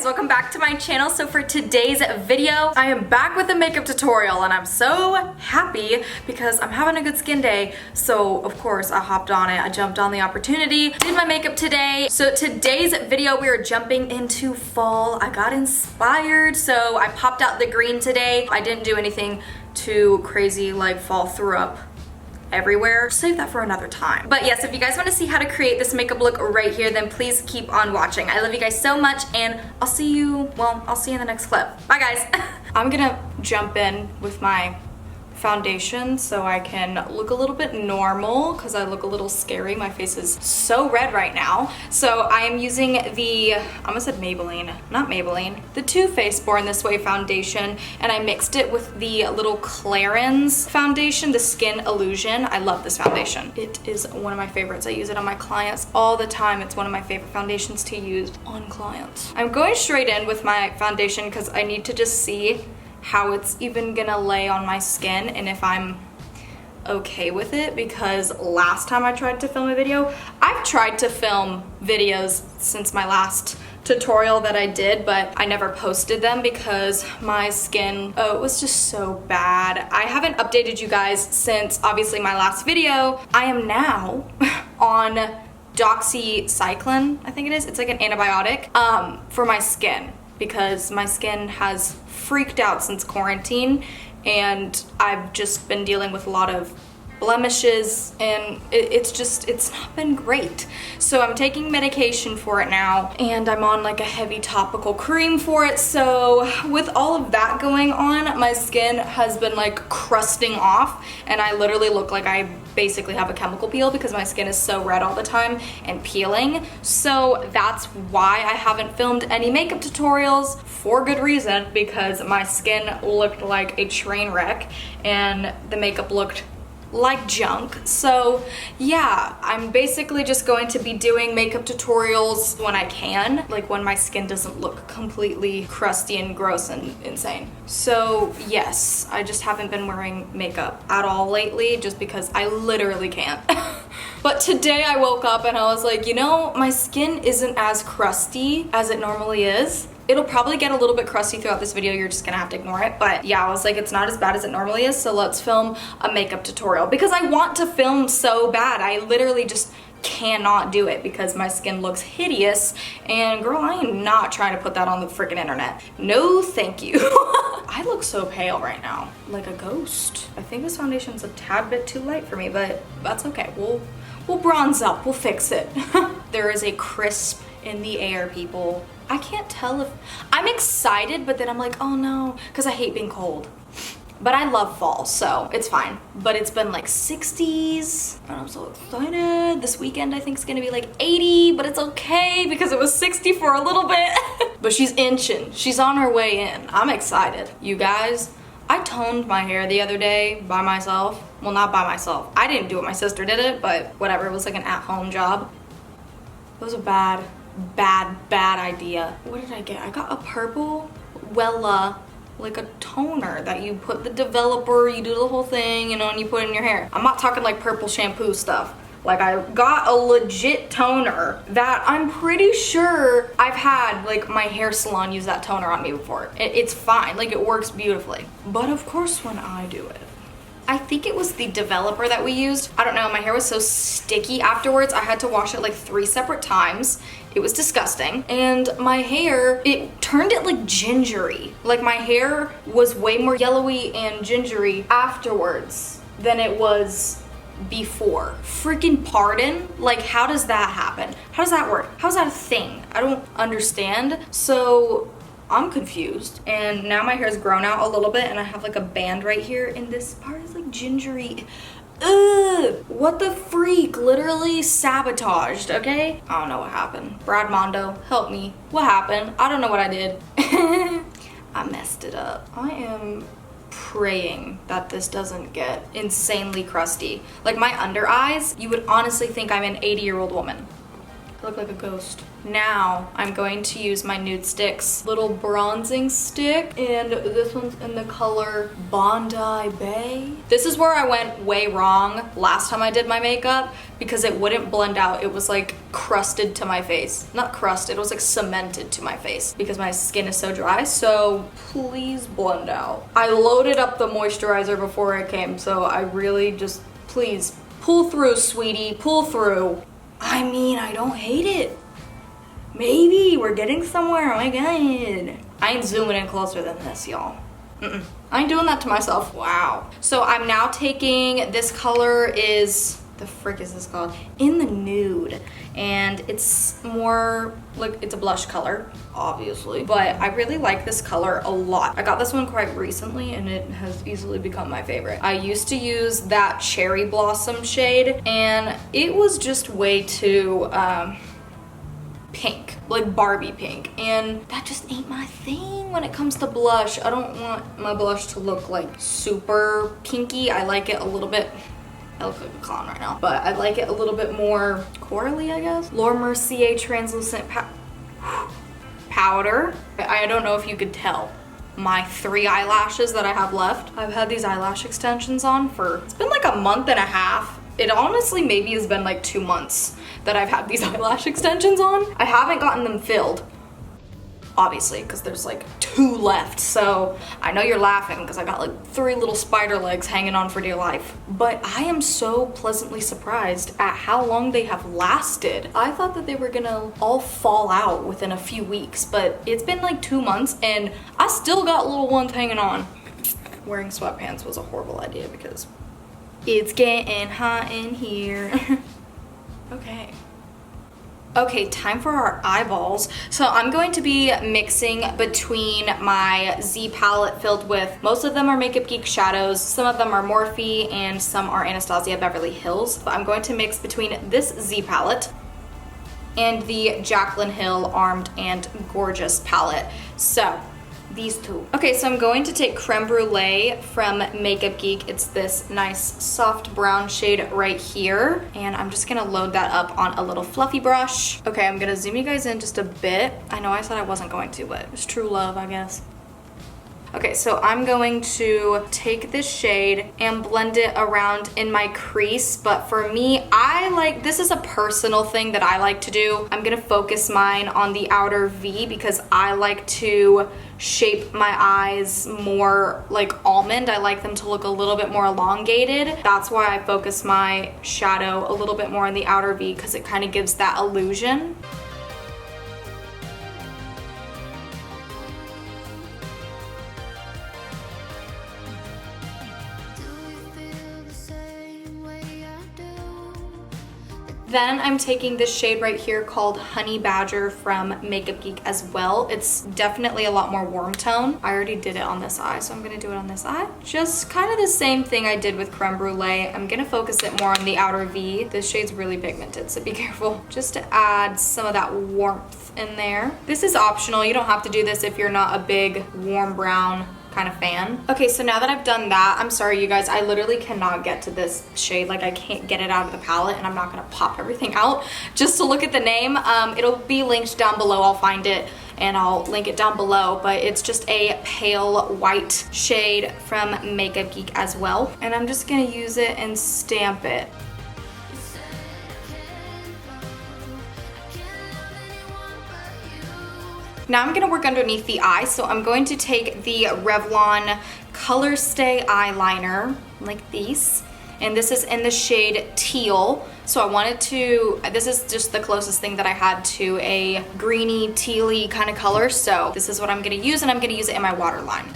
welcome back to my channel. So for today's video, I am back with a makeup tutorial and I'm so happy because I'm having a good skin day. So of course I hopped on it, I jumped on the opportunity, did my makeup today. So today's video, we are jumping into fall. I got inspired, so I popped out the green today. I didn't do anything too crazy like fall through up everywhere. Save that for another time. But yes, if you guys want to see how to create this makeup look right here, then please keep on watching. I love you guys so much and I'll see you in the next clip. Bye guys. I'm gonna jump in with my foundation so I can look a little bit normal because I look a little scary. My face is so red right now. So I am using the, I almost said Maybelline, not Maybelline, the Too Faced Born This Way foundation, and I mixed it with the little Clarins foundation, the Skin Illusion. I love this foundation. It is one of my favorites. I use it on my clients all the time. It's one of my favorite foundations to use on clients. I'm going straight in with my foundation because I need to just see how it's even gonna lay on my skin and if I'm okay with it, because last time I tried to film a video, I've tried to film videos since my last tutorial that I did, but I never posted them because my skin, it was just so bad. I haven't updated you guys since obviously my last video. I am now on doxycycline, I think it is. It's like an antibiotic for my skin because my skin has freaked out since quarantine and I've just been dealing with a lot of blemishes and it's not been great. So I'm taking medication for it now and I'm on like a heavy topical cream for it. So with all of that going on, my skin has been like crusting off and I literally look like I basically have a chemical peel because my skin is so red all the time and peeling. So that's why I haven't filmed any makeup tutorials, for good reason, because my skin looked like a train wreck and the makeup looked like junk. So yeah, I'm basically just going to be doing makeup tutorials when I can, like when my skin doesn't look completely crusty and gross and insane. So yes, I just haven't been wearing makeup at all lately just because I literally can't. But today I woke up and I was like, you know, my skin isn't as crusty as it normally is. It'll probably get a little bit crusty throughout this video, you're just gonna have to ignore it. But yeah, I was like, it's not as bad as it normally is, so let's film a makeup tutorial. Because I want to film so bad, I literally just cannot do it because my skin looks hideous. And girl, I am not trying to put that on the freaking internet. No, thank you. I look so pale right now, like a ghost. I think this foundation's a tad bit too light for me, but that's okay. We'll bronze up, we'll fix it. There is a crisp in the air, people. I can't tell if I'm excited, but then I'm like, oh no, because I hate being cold. But I love fall, so it's fine. But it's been like 60s, and I'm so excited. This weekend I think it's gonna be like 80, but it's okay because it was 60 for a little bit. But she's inching, she's on her way in. I'm excited. You guys, I toned my hair the other day by myself. Well, not by myself. I didn't do it, my sister did it, but whatever, it was like an at-home job. It was a bad idea. What did I get? I got a purple Wella, like a toner that you put the developer, you do the whole thing, you know, and you put it in your hair. I'm not talking like purple shampoo stuff. Like I got a legit toner that I'm pretty sure I've had like my hair salon use that toner on me before. It's fine, like it works beautifully. But of course when I do it, I think it was the developer that we used. I don't know, my hair was so sticky afterwards. I had to wash it like 3 separate times. It was disgusting. And my hair, it turned it like gingery. Like my hair was way more yellowy and gingery afterwards than it was before. Freaking pardon? Like how does that happen? How does that work? How's that a thing? I don't understand. So I'm confused, and now my hair's grown out a little bit and I have like a band right here and this part is like gingery. Ugh, what the freak? Literally sabotaged, okay? I don't know what happened. Brad Mondo, help me. What happened? I don't know what I did. I messed it up. I am praying that this doesn't get insanely crusty. Like my under eyes, you would honestly think I'm an 80-year-old woman. I look like a ghost. Now I'm going to use my Nudestix little bronzing stick, and this one's in the color Bondi Bay. This is where I went way wrong last time I did my makeup because it wouldn't blend out. It was like crusted to my face. Not crusted, it was like cemented to my face because my skin is so dry. So please blend out. I loaded up the moisturizer before I came, so I really just, please pull through, sweetie, pull through. I mean, I don't hate it. Maybe we're getting somewhere. Oh my god. I ain't zooming in closer than this, y'all. I ain't doing that to myself. Wow. So I'm now taking, this color is, the frick is this called? In the Nude. And it's more like, it's a blush color, obviously. But I really like this color a lot. I got this one quite recently and it has easily become my favorite. I used to use that Cherry Blossom shade and it was just way too pink, like Barbie pink, and that just ain't my thing when it comes to blush. I don't want my blush to look like super pinky. I like it a little bit, I look like a clown right now, but I like it a little bit more corally, I guess. Mercier translucent powder. I don't know if you could tell my 3 eyelashes that I have left. I've had these eyelash extensions on for, it's been like a month and a half. It honestly maybe has been like 2 months that I've had these eyelash extensions on. I haven't gotten them filled, obviously, because there's like 2 left. So I know you're laughing because I got like 3 little spider legs hanging on for dear life. But I am so pleasantly surprised at how long they have lasted. I thought that they were gonna all fall out within a few weeks, but it's been like 2 months and I still got little ones hanging on. Wearing sweatpants was a horrible idea because it's getting hot in here. Okay, time for our eyeballs. So I'm going to be mixing between my Z palette filled with, most of them are Makeup Geek shadows, some of them are Morphe, and some are Anastasia Beverly Hills. But I'm going to mix between this Z palette and the Jaclyn Hill Armed and Gorgeous palette. So these 2. Okay, so I'm going to take Creme Brulee from Makeup Geek. It's this nice soft brown shade right here. And I'm just gonna load that up on a little fluffy brush. Okay, I'm gonna zoom you guys in just a bit. I know I said I wasn't going to, but it's true love, I guess. Okay, so I'm going to take this shade and blend it around in my crease, but for me, this is a personal thing that I like to do. I'm gonna focus mine on the outer V because I like to shape my eyes more like almond. I like them to look a little bit more elongated. That's why I focus my shadow a little bit more on the outer V because it kind of gives that illusion. Then I'm taking this shade right here called Honey Badger from Makeup Geek as well. It's definitely a lot more warm tone. I already did it on this eye, so I'm gonna do it on this eye. Just kind of the same thing I did with Creme Brulee. I'm gonna focus it more on the outer V. This shade's really pigmented, so be careful. Just to add some of that warmth in there. This is optional. You don't have to do this if you're not a big warm brown kind of fan. Okay, so now that I've done that, I'm sorry you guys, I literally cannot get to this shade. Like I can't get it out of the palette and I'm not gonna pop everything out just to look at the name. It'll be linked down below. I'll find it and I'll link it down below, but it's just a pale white shade from Makeup Geek as well. And I'm just gonna use it and stamp it. Now I'm gonna work underneath the eye, so I'm going to take the Revlon Color Stay eyeliner, like these, and this is in the shade Teal. So I wanted to, this is just the closest thing that I had to a greeny, teal-y kind of color, so this is what I'm gonna use, and I'm gonna use it in my waterline.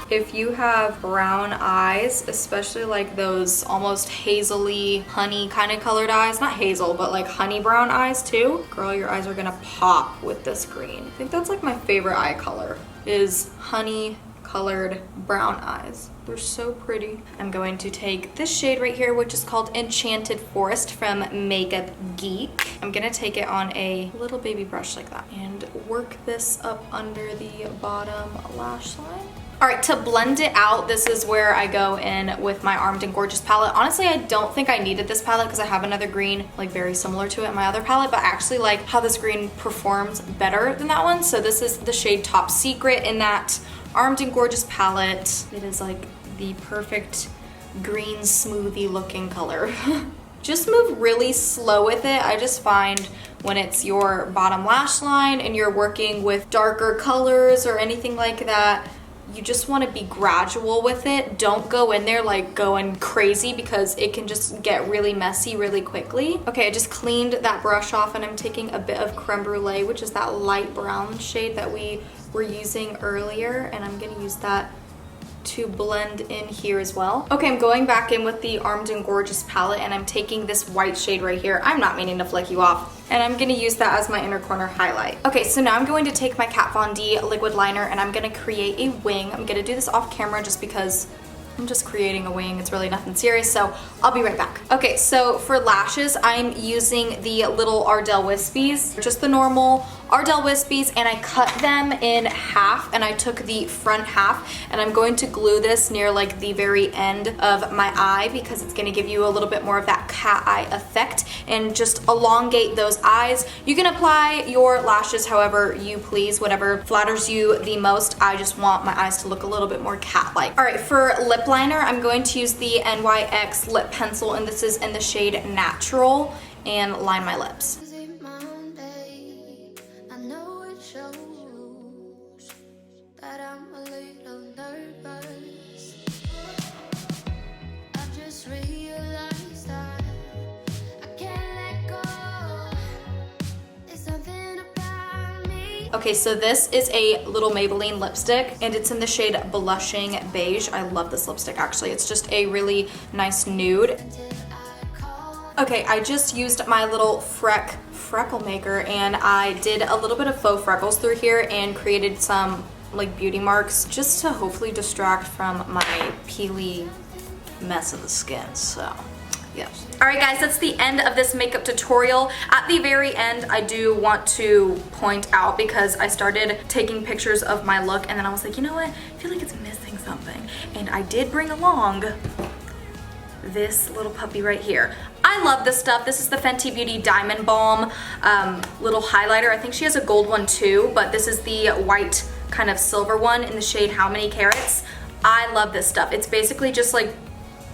If you have brown eyes, especially like those almost hazily honey kind of colored eyes, not hazel, but like honey brown eyes too, girl, your eyes are gonna pop with this green. I think that's like my favorite eye color, is honey colored brown eyes. They're so pretty. I'm going to take this shade right here, which is called Enchanted Forest from Makeup Geek. I'm gonna take it on a little baby brush like that and work this up under the bottom lash line. All right, to blend it out, this is where I go in with my Armed and Gorgeous palette. Honestly, I don't think I needed this palette because I have another green like very similar to it in my other palette, but I actually like how this green performs better than that one. So this is the shade Top Secret in that Armed and Gorgeous palette. It is like the perfect green smoothie looking color. Just move really slow with it. I just find when it's your bottom lash line and you're working with darker colors or anything like that, you just want to be gradual with it. Don't go in there like going crazy because it can just get really messy really quickly. Okay, I just cleaned that brush off and I'm taking a bit of Creme Brulee, which is that light brown shade that we were using earlier, and I'm gonna use that to blend in here as well. Okay, I'm going back in with the Armed and Gorgeous palette and I'm taking this white shade right here. I'm not meaning to flick you off. And I'm gonna use that as my inner corner highlight. Okay, so now I'm going to take my Kat Von D liquid liner and I'm gonna create a wing. I'm gonna do this off camera just because I'm just creating a wing. It's really nothing serious, so I'll be right back. Okay, so for lashes, I'm using the little Ardell Wispies, just the normal Ardell Wispies, and I cut them in half, and I took the front half, and I'm going to glue this near like the very end of my eye because it's gonna give you a little bit more of that cat eye effect and just elongate those eyes. You can apply your lashes however you please, whatever flatters you the most. I just want my eyes to look a little bit more cat-like. All right, for lip liner, I'm going to use the NYX Lip Pencil, and this is in the shade Natural, and line my lips. Okay, so this is a little Maybelline lipstick and it's in the shade Blushing Beige. I love this lipstick actually. It's just a really nice nude. Okay, I just used my little freckle maker and I did a little bit of faux freckles through here and created some like beauty marks just to hopefully distract from my peely mess of the skin, so yes. All right guys, that's the end of this makeup tutorial. At the very end, I do want to point out because I started taking pictures of my look and then I was like, you know what? I feel like it's missing something. And I did bring along this little puppy right here. I love this stuff. This is the Fenty Beauty Diamond Balm little highlighter. I think she has a gold one too, but this is the white kind of silver one in the shade How Many Carats. I love this stuff. It's basically just like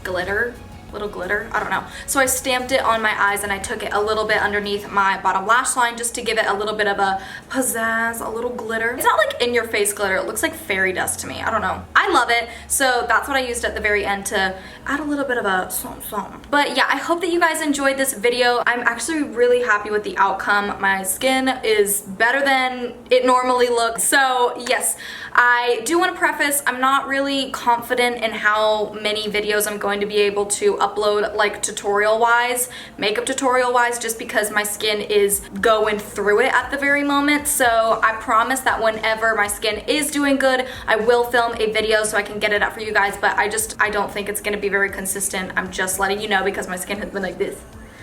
glitter. Little glitter, I don't know. So I stamped it on my eyes and I took it a little bit underneath my bottom lash line just to give it a little bit of a pizzazz, a little glitter. It's not like in your face glitter, it looks like fairy dust to me, I don't know. I love it, so that's what I used at the very end to add a little bit of a something. But yeah, I hope that you guys enjoyed this video. I'm actually really happy with the outcome. My skin is better than it normally looks. So yes, I do want to preface, I'm not really confident in how many videos I'm going to be able to upload like tutorial wise, makeup tutorial wise, just because my skin is going through it at the very moment. So I promise that whenever my skin is doing good, I will film a video so I can get it out for you guys, but I don't think it's going to be very consistent. I'm just letting you know because my skin has been like this.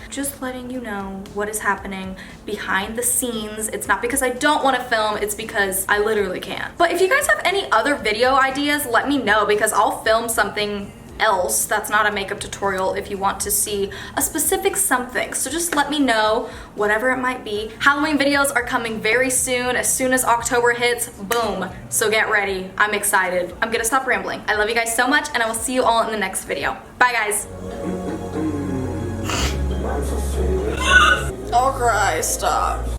Just letting you know what is happening behind the scenes. It's not because I don't want to film, it's because I literally can't. But if you guys have any other video ideas, let me know because I'll film something else that's not a makeup tutorial if you want to see a specific something. So just let me know, whatever it might be. Halloween videos are coming very soon. As soon as October hits, boom. So get ready. I'm excited. I'm gonna stop rambling. I love you guys so much and I will see you all in the next video. Bye guys. I'll cry, stop.